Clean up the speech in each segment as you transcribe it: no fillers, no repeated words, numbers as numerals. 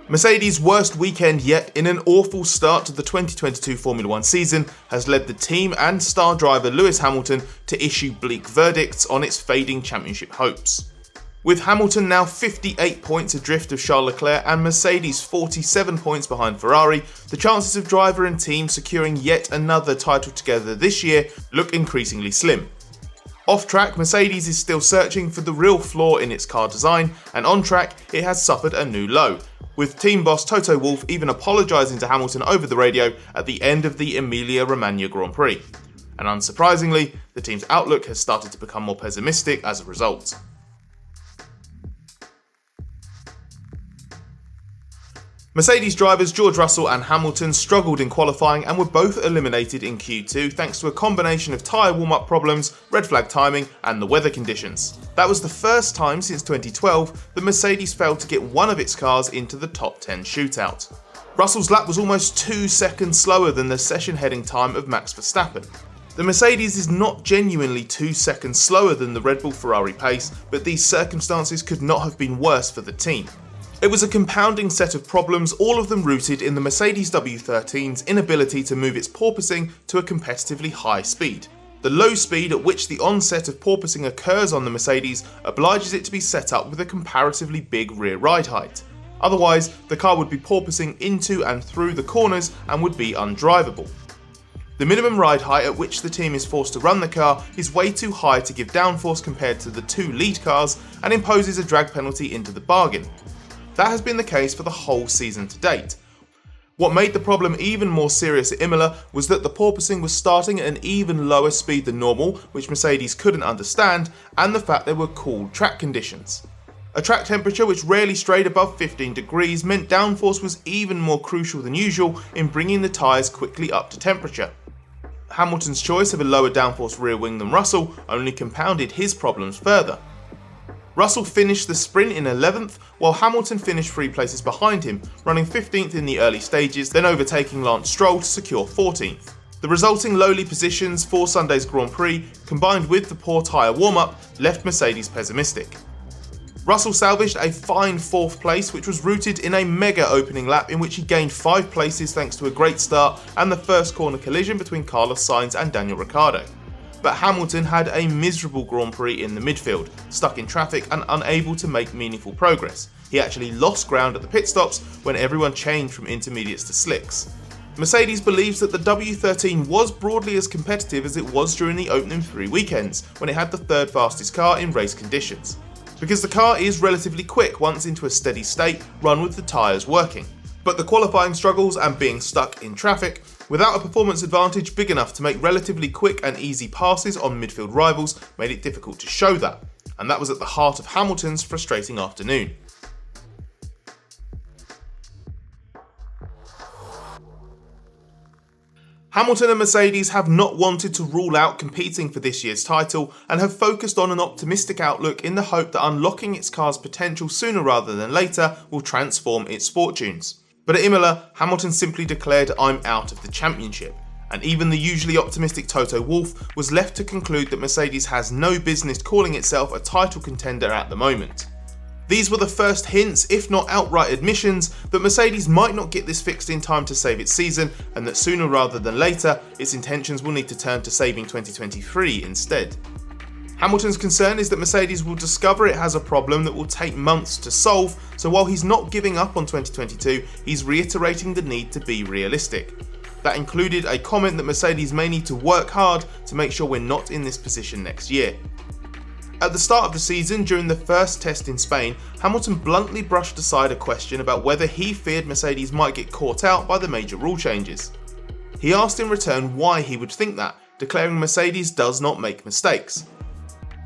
Mercedes' worst weekend yet in an awful start to the 2022 Formula 1 season has led the team and star driver Lewis Hamilton to issue bleak verdicts on its fading championship hopes. With Hamilton now 58 points adrift of Charles Leclerc and Mercedes 47 points behind Ferrari, the chances of driver and team securing yet another title together this year look increasingly slim. Off track, Mercedes is still searching for the real flaw in its car design, and on track, it has suffered a new low, with team boss Toto Wolff even apologising to Hamilton over the radio at the end of the Emilia Romagna Grand Prix. And unsurprisingly, the team's outlook has started to become more pessimistic as a result. Mercedes drivers George Russell and Hamilton struggled in qualifying and were both eliminated in Q2 thanks to a combination of tyre warm-up problems, red flag timing and the weather conditions. That was the first time since 2012 that Mercedes failed to get one of its cars into the top 10 shootout. Russell's lap was almost 2 seconds slower than the session heading time of Max Verstappen. The Mercedes is not genuinely 2 seconds slower than the Red Bull Ferrari pace, but these circumstances could not have been worse for the team. It was a compounding set of problems, all of them rooted in the Mercedes W13's inability to move its porpoising to a competitively high speed. The low speed at which the onset of porpoising occurs on the Mercedes obliges it to be set up with a comparatively big rear ride height. Otherwise, the car would be porpoising into and through the corners and would be undrivable. The minimum ride height at which the team is forced to run the car is way too high to give downforce compared to the two lead cars and imposes a drag penalty into the bargain. That has been the case for the whole season to date. What made the problem even more serious at Imola was that the porpoising was starting at an even lower speed than normal, which Mercedes couldn't understand, and the fact there were cool track conditions. A track temperature which rarely strayed above 15 degrees meant downforce was even more crucial than usual in bringing the tyres quickly up to temperature. Hamilton's choice of a lower downforce rear wing than Russell only compounded his problems further. Russell finished the sprint in 11th, while Hamilton finished 3 places behind him, running 15th in the early stages, then overtaking Lance Stroll to secure 14th. The resulting lowly positions for Sunday's Grand Prix, combined with the poor tyre warm-up, left Mercedes pessimistic. Russell salvaged a fine 4th place, which was rooted in a mega opening lap in which he gained 5 places thanks to a great start and the first corner collision between Carlos Sainz and Daniel Ricciardo. But Hamilton had a miserable Grand Prix in the midfield, stuck in traffic and unable to make meaningful progress. He actually lost ground at the pit stops when everyone changed from intermediates to slicks. Mercedes believes that the W13 was broadly as competitive as it was during the opening 3 weekends, when it had the 3rd fastest car in race conditions. Because the car is relatively quick once into a steady state, run with the tyres working. But the qualifying struggles and being stuck in traffic, without a performance advantage big enough to make relatively quick and easy passes on midfield rivals, made it difficult to show that, and that was at the heart of Hamilton's frustrating afternoon. Hamilton and Mercedes have not wanted to rule out competing for this year's title and have focused on an optimistic outlook in the hope that unlocking its car's potential sooner rather than later will transform its fortunes. But at Imola, Hamilton simply declared, "I'm out of the championship," and even the usually optimistic Toto Wolff was left to conclude that Mercedes has no business calling itself a title contender at the moment. These were the first hints, if not outright admissions, that Mercedes might not get this fixed in time to save its season, and that sooner rather than later, its intentions will need to turn to saving 2023 instead. Hamilton's concern is that Mercedes will discover it has a problem that will take months to solve, so while he's not giving up on 2022, he's reiterating the need to be realistic. That included a comment that Mercedes may need to work hard to make sure we're not in this position next year. At the start of the season, during the first test in Spain, Hamilton bluntly brushed aside a question about whether he feared Mercedes might get caught out by the major rule changes. He asked in return why he would think that, declaring Mercedes does not make mistakes.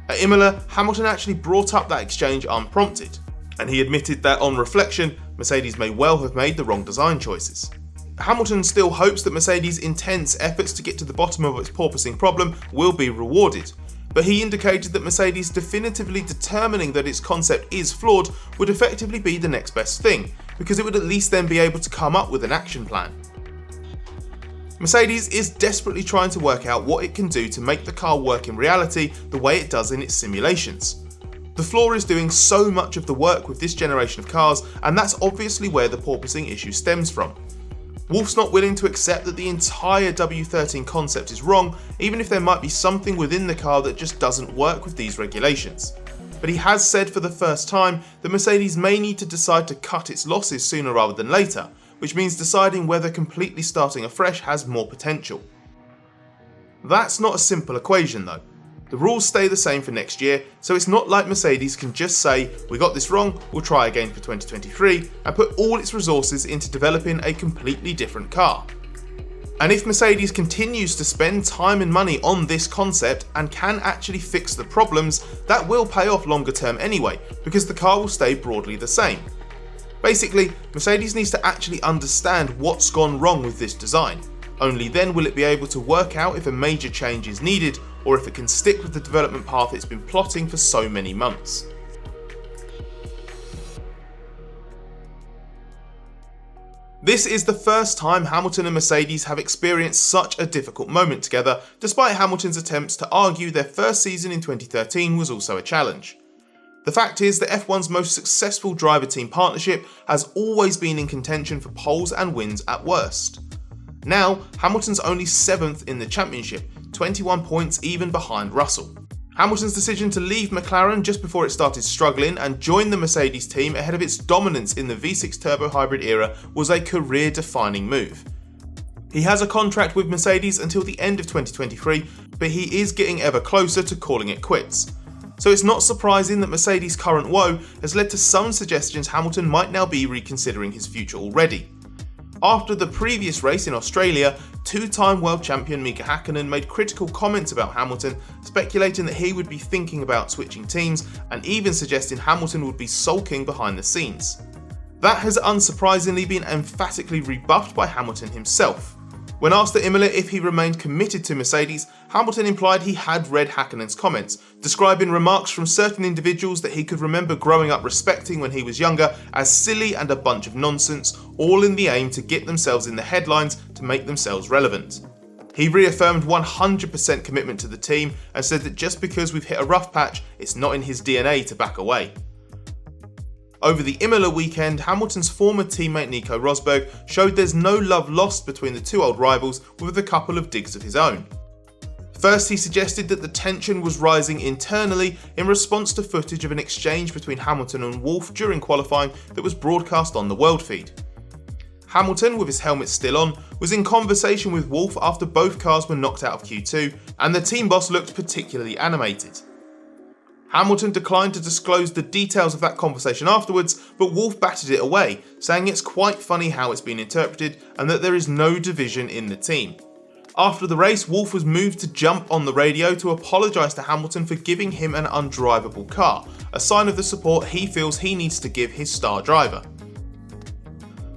At Imola, Hamilton actually brought up that exchange unprompted, and he admitted that on reflection, Mercedes may well have made the wrong design choices. Hamilton still hopes that Mercedes' intense efforts to get to the bottom of its porpoising problem will be rewarded, but he indicated that Mercedes definitively determining that its concept is flawed would effectively be the next best thing, because it would at least then be able to come up with an action plan. Mercedes is desperately trying to work out what it can do to make the car work in reality the way it does in its simulations. The flaw is doing so much of the work with this generation of cars, and that's obviously where the porpoising issue stems from. Wolff's not willing to accept that the entire W13 concept is wrong, even if there might be something within the car that just doesn't work with these regulations. But he has said for the first time that Mercedes may need to decide to cut its losses sooner rather than later, which means deciding whether completely starting afresh has more potential. That's not a simple equation though. The rules stay the same for next year, so it's not like Mercedes can just say, we got this wrong, we'll try again for 2023, and put all its resources into developing a completely different car. And if Mercedes continues to spend time and money on this concept and can actually fix the problems, that will pay off longer term anyway, because the car will stay broadly the same. Basically, Mercedes needs to actually understand what's gone wrong with this design. Only then will it be able to work out if a major change is needed, or if it can stick with the development path it's been plotting for so many months. This is the first time Hamilton and Mercedes have experienced such a difficult moment together, despite Hamilton's attempts to argue their first season in 2013 was also a challenge. The fact is that F1's most successful driver-team partnership has always been in contention for poles and wins at worst. Now, Hamilton's only 7th in the championship, 21 points even behind Russell. Hamilton's decision to leave McLaren just before it started struggling and join the Mercedes team ahead of its dominance in the V6 turbo hybrid era was a career-defining move. He has a contract with Mercedes until the end of 2023, but he is getting ever closer to calling it quits. So it's not surprising that Mercedes' current woe has led to some suggestions Hamilton might now be reconsidering his future already. After the previous race in Australia, two-time world champion Mika Häkkinen made critical comments about Hamilton, speculating that he would be thinking about switching teams and even suggesting Hamilton would be sulking behind the scenes. That has unsurprisingly been emphatically rebuffed by Hamilton himself. When asked at Imola if he remained committed to Mercedes, Hamilton implied he had read Häkkinen's comments, describing remarks from certain individuals that he could remember growing up respecting when he was younger as silly and a bunch of nonsense, all in the aim to get themselves in the headlines to make themselves relevant. He reaffirmed 100% commitment to the team and said that just because we've hit a rough patch, it's not in his DNA to back away. Over the Imola weekend, Hamilton's former teammate Nico Rosberg showed there's no love lost between the two old rivals with a couple of digs of his own. First, he suggested that the tension was rising internally in response to footage of an exchange between Hamilton and Wolff during qualifying that was broadcast on the world feed. Hamilton, with his helmet still on, was in conversation with Wolff after both cars were knocked out of Q2, and the team boss looked particularly animated. Hamilton declined to disclose the details of that conversation afterwards, but Wolff batted it away, saying it's quite funny how it's been interpreted and that there is no division in the team. After the race, Wolff was moved to jump on the radio to apologise to Hamilton for giving him an undrivable car, a sign of the support he feels he needs to give his star driver.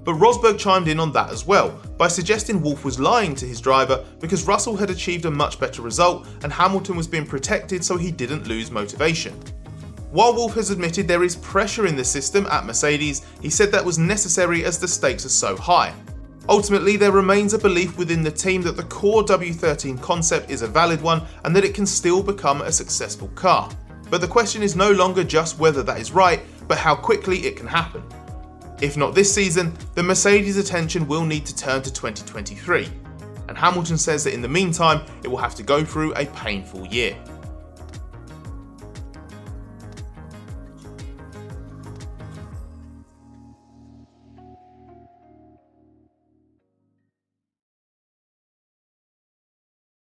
But Rosberg chimed in on that as well, by suggesting Wolff was lying to his driver because Russell had achieved a much better result and Hamilton was being protected so he didn't lose motivation. While Wolff has admitted there is pressure in the system at Mercedes, he said that was necessary as the stakes are so high. Ultimately, there remains a belief within the team that the core W13 concept is a valid one and that it can still become a successful car. But the question is no longer just whether that is right, but how quickly it can happen. If not this season, then Mercedes' attention will need to turn to 2023, and Hamilton says that in the meantime, it will have to go through a painful year.